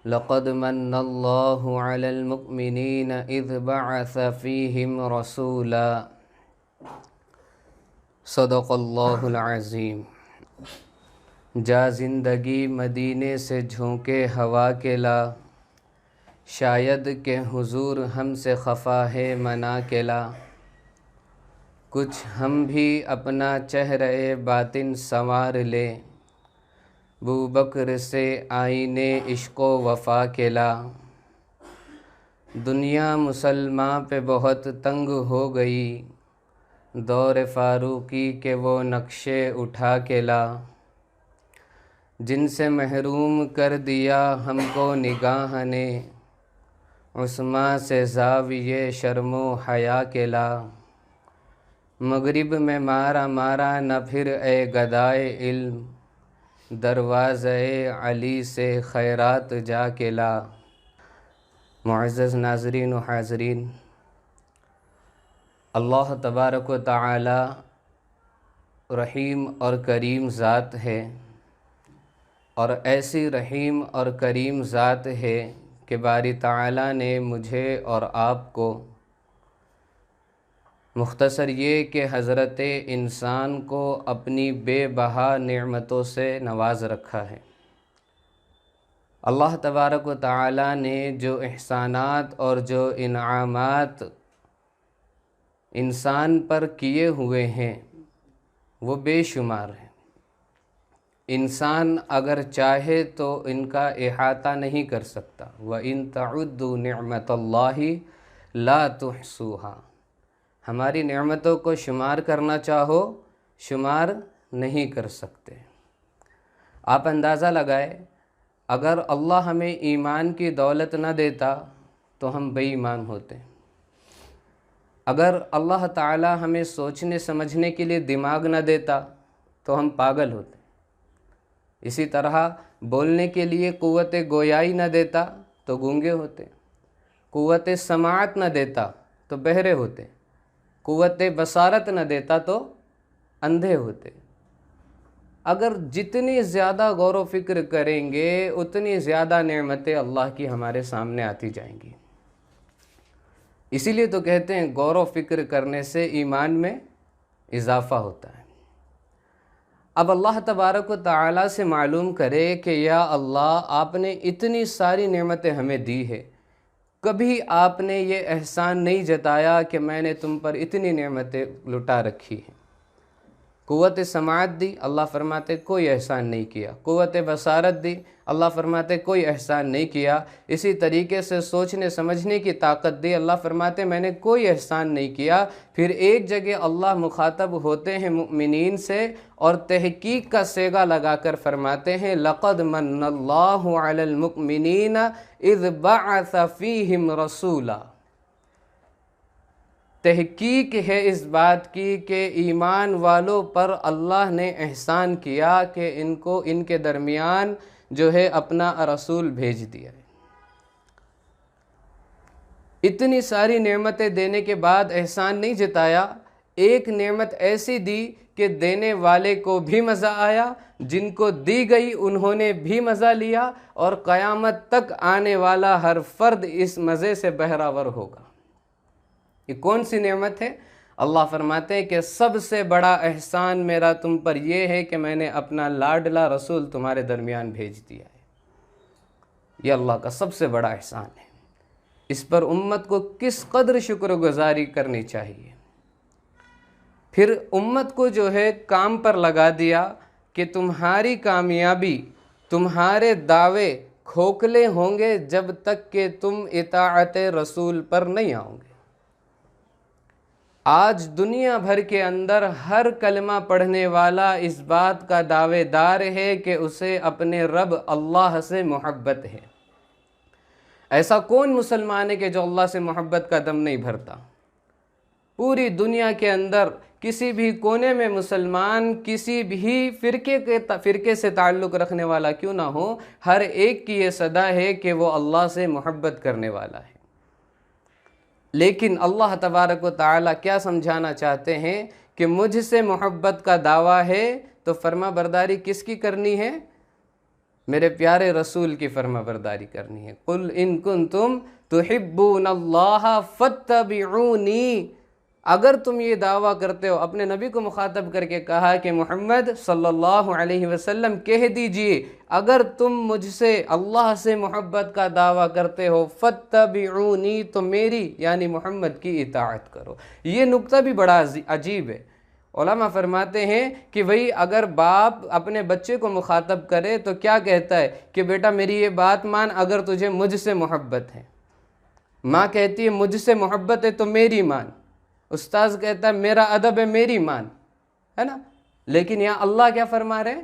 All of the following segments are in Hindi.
लक़द मन्नल्लाहु अलल मुमिनीन इज़ बअस फ़ीहिम रसूला सदक़ल्लाहुल अज़ीम। जा ज़िंदगी मदीने से झोंके हवा के ला, शायद के हुजूर हमसे खफा है मना के ला। कुछ हम भी अपना चेहरे बातिन संवार ले, बू बकर से आईने इश्क़ो वफ़ा के ला। दुनिया मुसलमान पे बहुत तंग हो गई, दौर फ़ारूक़ी के वो नक्शे उठा के ला। जिनसे महरूम कर दिया हमको निगाह ने, उस्मा से ज़ाविये शर्मो हया के ला। मगरिब में मारा मारा न फिर ए गदाए इल्म, दरवाज़े अली से खैरात जा के ला। मुअज़्ज़ज़ नाज़रीन व हाज़रीन, अल्लाह तबारक व तआला रहीम और करीम ज़ात है, और ऐसी रहीम और करीम ज़ात है कि बारी ताला ने मुझे और आपको मुख्तसर ये कि हज़रत इंसान को अपनी बेबहा नेमतों से नवाज़ रखा है। अल्लाह तबारक व तआला ने जो एहसानात और जो इनामात इंसान पर किए हुए हैं वो बेशुमार हैं। इंसान अगर चाहे तो इनका इहाता नहीं कर सकता। व इन तउद्दु निअमतल्लाहि ला तुहसूहा, हमारी नेमतों को शुमार करना चाहो शुमार नहीं कर सकते। आप अंदाज़ा लगाए, अगर अल्लाह हमें ईमान की दौलत न देता तो हम बेईमान होते। अगर अल्लाह ताला हमें सोचने समझने के लिए दिमाग न देता तो हम पागल होते। इसी तरह बोलने के लिए क़ुव्वत गोयाई न देता तो गूंगे होते, क़ुव्वत समाअत न देता तो बहरे होते, क़ुव्वत बसारत न देता तो अंधे होते। अगर जितनी ज़्यादा गौर व फिक्र करेंगे उतनी ज़्यादा नेमतें अल्लाह की हमारे सामने आती जाएंगी। इसीलिए तो कहते हैं गौर व फिक्र करने से ईमान में इजाफ़ा होता है। अब अल्लाह तबारक व तआला से मालूम करे कि या अल्लाह, आपने इतनी सारी नेमतें हमें दी है, कभी आपने ये एहसान नहीं जताया कि मैंने तुम पर इतनी नेमतें लुटा रखी हैं। क़ुव्वत समाअत दी, अल्लाह फरमाते कोई एहसान नहीं किया। क़ुव्वत बसारत दी, अल्लाह फरमाते कोई एहसान नहीं किया। इसी तरीके से सोचने समझने की ताकत दी, अल्लाह फरमाते मैंने कोई एहसान नहीं किया। फिर एक जगह अल्लाह मुखातब होते हैं मुमिनीन से और तहकीक का सेगा लगाकर फरमाते हैं लक़द मन्नल्लाहु अलल मुमिनीन इज़ बअस फ़ीहिम रसूला। तहकीक है इस बात की कि ईमान वालों पर अल्लाह ने एहसान किया कि इनको इनके दरमियान जो है अपना रसूल भेज दिया है। इतनी सारी नेमतें देने के बाद एहसान नहीं जताया, एक नेमत ऐसी दी कि देने वाले को भी मज़ा आया, जिनको दी गई उन्होंने भी मज़ा लिया, और क़यामत तक आने वाला हर फ़र्द इस मज़े से बहरावर होगा। ये कौन सी नेमत है? अल्लाह फरमाते हैं कि सबसे बड़ा एहसान मेरा तुम पर यह है कि मैंने अपना लाडला रसूल तुम्हारे दरमियान भेज दिया है। यह अल्लाह का सबसे बड़ा एहसान है। इस पर उम्मत को किस कदर शुक्रगुजारी करनी चाहिए। फिर उम्मत को जो है काम पर लगा दिया कि तुम्हारी कामयाबी, तुम्हारे दावे खोखले होंगे जब तक कि तुम इताअत रसूल पर नहीं आओगे। आज दुनिया भर के अंदर हर कलमा पढ़ने वाला इस बात का दावेदार है कि उसे अपने रब अल्लाह से मोहब्बत है। ऐसा कौन मुसलमान है कि जो अल्लाह से मोहब्बत का दम नहीं भरता? पूरी दुनिया के अंदर किसी भी कोने में मुसलमान किसी भी फ़िरके से ताल्लुक़ रखने वाला क्यों ना हो, हर एक की ये सदा है कि वो अल्लाह से मोहब्बत करने वाला है। लेकिन अल्लाह तबारक व तआला क्या समझाना चाहते हैं कि मुझसे मोहब्बत का दावा है तो फर्मा बरदारी किसकी करनी है? मेरे प्यारे रसूल की फरमाबरदारी करनी है। कुल इन कुंतुम तुहिब्बूनल्लाह फत्तबिऊनी, अगर तुम ये दावा करते हो, अपने नबी को मुखातब करके कहा कि मोहम्मद सल्लल्लाहु अलैहि वसल्लम कह दीजिए, अगर तुम मुझसे अल्लाह से मोहब्बत का दावा करते हो, फत्तबिऊनी, तो मेरी यानी मोहम्मद की इताअत करो। ये नुक्ता भी बड़ा अजीब है। उलमा फरमाते हैं कि भाई अगर बाप अपने बच्चे को मुखातब करे तो क्या कहता है कि बेटा मेरी ये बात मान, अगर तुझे मुझसे मोहब्बत है। माँ कहती है मुझसे मोहब्बत है तो मेरी मान। उस्ताद कहता है मेरा अदब है मेरी मान, है ना। लेकिन यहाँ अल्लाह क्या फरमा रहे,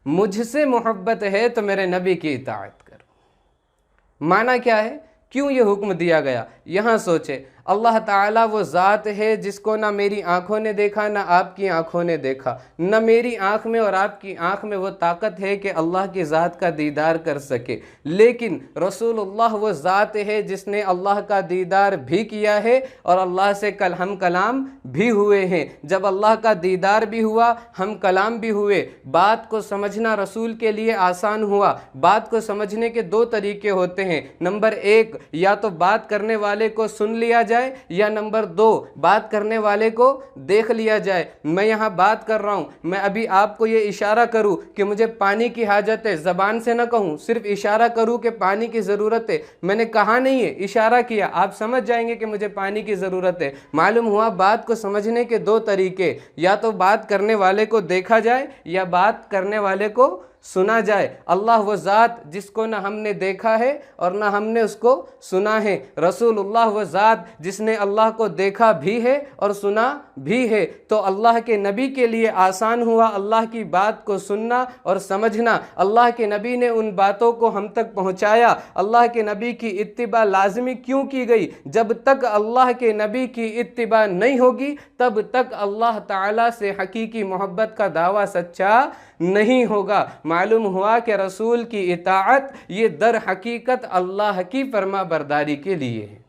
मुझसे मोहब्बत है तो मेरे नबी की इताअत करो। माना क्या है, क्यों ये हुक्म दिया गया? यहाँ सोचे, अल्लाह ताला वो ज़ात है जिसको ना मेरी आँखों ने देखा ना आपकी आँखों ने देखा, न मेरी आँख में और आपकी आँख में वो ताकत है कि अल्लाह की ज़ात का दीदार कर सके। लेकिन रसूलुल्लाह वो ज़ात है जिसने अल्लाह का दीदार भी किया है और अल्लाह से हम कलाम भी हुए हैं। जब अल्लाह का दीदार भी हुआ, हम कलाम भी हुए, बात को समझना रसूल के लिए आसान हुआ। बात को समझने के दो तरीके होते हैं। नंबर एक, या तो बात करने वाले को सुन लिया जाए, या नंबर दो, बात करने वाले को देख लिया जाए। मैं यहाँ बात कर रहा हूँ, मैं अभी आपको ये इशारा करूँ कि मुझे पानी की हाजत है, ज़बान से ना कहूँ, सिर्फ इशारा करूँ कि पानी की ज़रूरत है। मैंने कहा नहीं है, इशारा किया, आप समझ जाएंगे कि मुझे पानी की ज़रूरत है। मालूम हुआ बात को समझने के दो तरीके, या तो बात करने वाले को देखा जाए या बात करने वाले को सुना जाए। अल्लाह वो ज़ात जिसको ना हमने देखा है और ना हमने उसको सुना है। रसूलुल्लाह वो ज़ात जिसने अल्लाह को देखा भी है और सुना भी है। तो अल्लाह के नबी के लिए आसान हुआ अल्लाह की बात को सुनना और समझना। अल्लाह के नबी ने उन बातों को हम तक पहुँचाया। अल्लाह के नबी की इत्तिबा लाजमी क्यों की गई? जब तक अल्लाह के नबी की इत्तिबा नहीं होगी तब तक अल्लाह ताला से हकीकी मोहब्बत का दावा सच्चा नहीं होगा। मालूम हुआ कि रसूल की इताअत ये दर हकीकत अल्लाह की फरमा बरदारी के लिए है।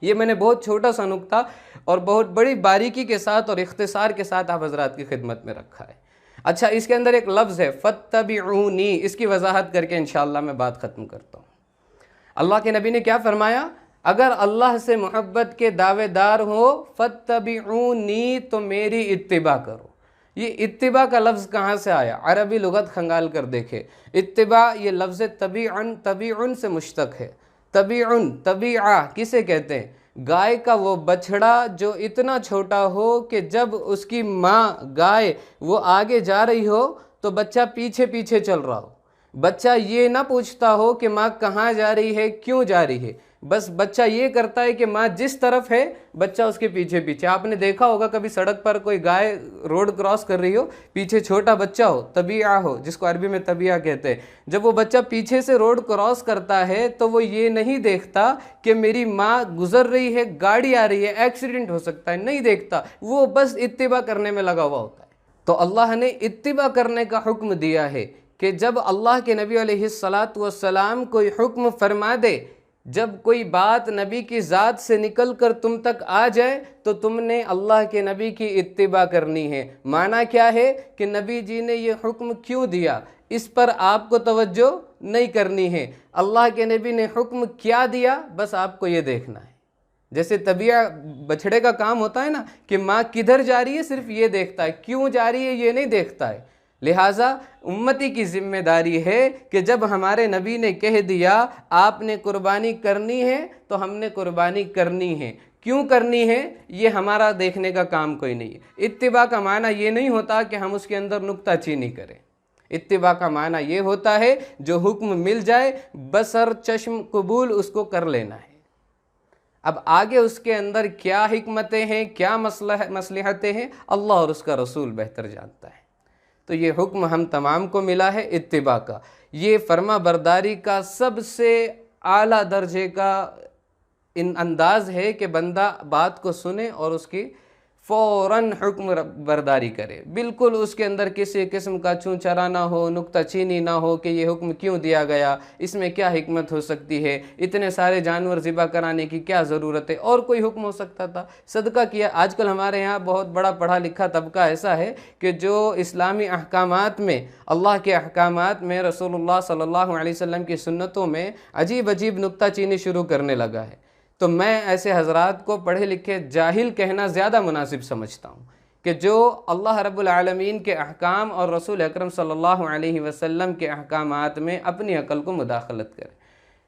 ये मैंने बहुत छोटा सा नुक्ता और बहुत बड़ी बारीकी के साथ और इख्तिसार के साथ आप हजरात की खिदमत में रखा है। अच्छा, इसके अंदर एक लफ्ज़ है फत्तबिऊनी, इसकी वजाहत करके इंशाअल्लाह मैं बात ख़त्म करता हूँ। अल्लाह के नबी ने क्या फरमाया? अगर अल्लाह से मोहब्बत के दावेदार हो, फत्तबिऊनी, तो मेरी इत्तिबा करो। ये इत्तिबा का लफ्ज़ कहाँ से आया? अरबी लुगत खंगाल कर देखे। इत्तिबा ये लफ्ज़ तबीउन से मुश्तक है। तबीउन, तबीआ किसे कहते हैं? गाय का वो बछड़ा जो इतना छोटा हो कि जब उसकी माँ गाय वो आगे जा रही हो तो बच्चा पीछे पीछे चल रहा हो। बच्चा ये ना पूछता हो कि माँ कहाँ जा रही है, क्यों जा रही है, बस बच्चा ये करता है कि माँ जिस तरफ है बच्चा उसके पीछे पीछे। आपने देखा होगा कभी सड़क पर कोई गाय रोड क्रॉस कर रही हो, पीछे छोटा बच्चा हो, तबीआ हो, जिसको अरबी में तबीआ कहते हैं। जब वो बच्चा पीछे से रोड क्रॉस करता है तो वो ये नहीं देखता कि मेरी माँ गुजर रही है, गाड़ी आ रही है, एक्सीडेंट हो सकता है, नहीं देखता, वो बस इत्तिबा करने में लगा हुआ होता है। तो अल्लाह ने इत्तिबा करने का हुक्म दिया है कि जब अल्लाह के नबी अलैहिस्सलातु वस्सलाम कोई हुक्म फरमा दे, जब कोई बात नबी की ज़ात से निकल कर तुम तक आ जाए तो तुमने अल्लाह के नबी की इत्तिबा करनी है। माना क्या है कि नबी जी ने ये हुक्म क्यों दिया, इस पर आपको तवज्जो नहीं करनी है। अल्लाह के नबी ने हुक्म क्या दिया, बस आपको ये देखना है। जैसे तबीया बछड़े का काम होता है ना कि माँ किधर जा रही है सिर्फ ये देखता है, क्यों जा रही है ये नहीं देखता है। लिहाजा उम्मती की जिम्मेदारी है कि जब हमारे नबी ने कह दिया आपने कुर्बानी करनी है तो हमने कुर्बानी करनी है। क्यों करनी है ये हमारा देखने का काम कोई नहीं है। इत्तिबा का माना ये नहीं होता कि हम उसके अंदर नुक्ताचीनी करें। इत्तिबा का माना ये होता है जो हुक्म मिल जाए बसर चश्म कबूल उसको कर लेना है। अब आगे उसके अंदर क्या हिकमतें हैं, क्या मसलहतें हैं, अल्लाह और उसका रसूल बेहतर जानता है। तो ये हुक्म हम तमाम को मिला है इत्तिबा का। ये फर्मा बरदारी का सबसे आला दर्जे का इन अंदाज़ है कि बंदा बात को सुने और उसकी फ़ौरन हुक्म बरदारी करे, बिल्कुल उसके अंदर किसी किस्म का छूछरा ना हो, नुक्ताचीनी ना हो कि ये हुक्म क्यों दिया गया, इसमें क्या हिकमत हो सकती है, इतने सारे जानवर ज़िबा कराने की क्या ज़रूरत है, और कोई हुक्म हो सकता था, सदका किया। आजकल हमारे यहाँ बहुत बड़ा पढ़ा लिखा तबका ऐसा है कि जो इस्लामी अहकामात में, अल्लाह के अहकामात में, रसूलुल्लाह सल्लल्लाहु अलैहि वसल्लम की सुन्नतों में अजीब अजीब नुक्ताचीनी शुरू करने लगा है। तो मैं ऐसे हजरात को पढ़े लिखे जाहिल कहना ज़्यादा मुनासिब समझता हूँ कि जो अल्लाह रब्बुल आलमीन के अहकाम और रसूल अकरम सल्लल्लाहु अलैहि वसल्लम के अहकामात में अपनी अकल को मुदाखलत करे।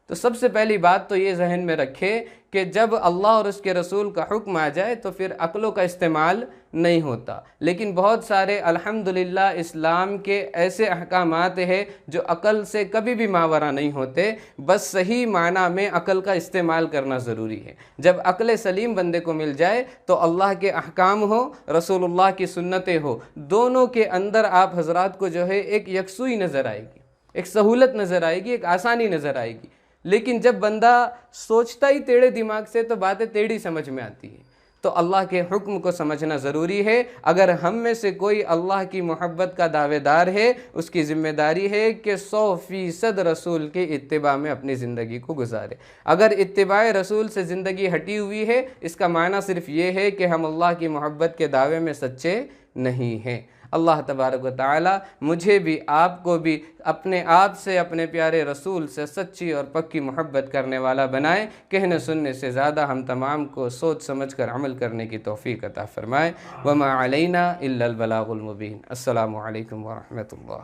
तो सबसे पहली बात तो ये जहन में रखे कि जब अल्लाह और उसके रसूल का हुक्म आ जाए तो फिर अक्लों का इस्तेमाल नहीं होता। लेकिन बहुत सारे अल्हम्दुलिल्लाह इस्लाम के ऐसे अहकामात हैं जो अकल से कभी भी मावरा नहीं होते, बस सही माना में अकल का इस्तेमाल करना ज़रूरी है। जब अक्ल सलीम बंदे को मिल जाए तो अल्लाह के अहकाम हो, रसूलुल्लाह की सुन्नतें हो, दोनों के अंदर आप हजरात को जो है एक यकसुई नज़र आएगी, एक सहूलत नज़र आएगी, एक आसानी नज़र आएगी। लेकिन जब बंदा सोचता ही टेढ़े दिमाग से तो बातें टेढ़ी समझ में आती है। तो अल्लाह के हुक्म को समझना ज़रूरी है। अगर हम में से कोई अल्लाह की मोहब्बत का दावेदार है, उसकी ज़िम्मेदारी है कि 100% रसूल के इत्तिबा में अपनी ज़िंदगी को गुजारे। अगर इत्तिबा रसूल से ज़िंदगी हटी हुई है, इसका माना सिर्फ ये है कि हम अल्लाह की मोहब्बत के दावे में सच्चे नहीं हैं। अल्लाह तबारक व तआला मुझे भी, आपको भी अपने आप से, अपने प्यारे रसूल से सच्ची और पक्की मोहब्बत करने वाला बनाए। कहने सुनने से ज़्यादा हम तमाम को सोच समझ कर अमल करने की तौफ़ीक़ अता फ़रमाए। वमा अलैना इल्लल बलागुल मुबीन। अस्सलामु अलैकुम व रहमतुल्लाह।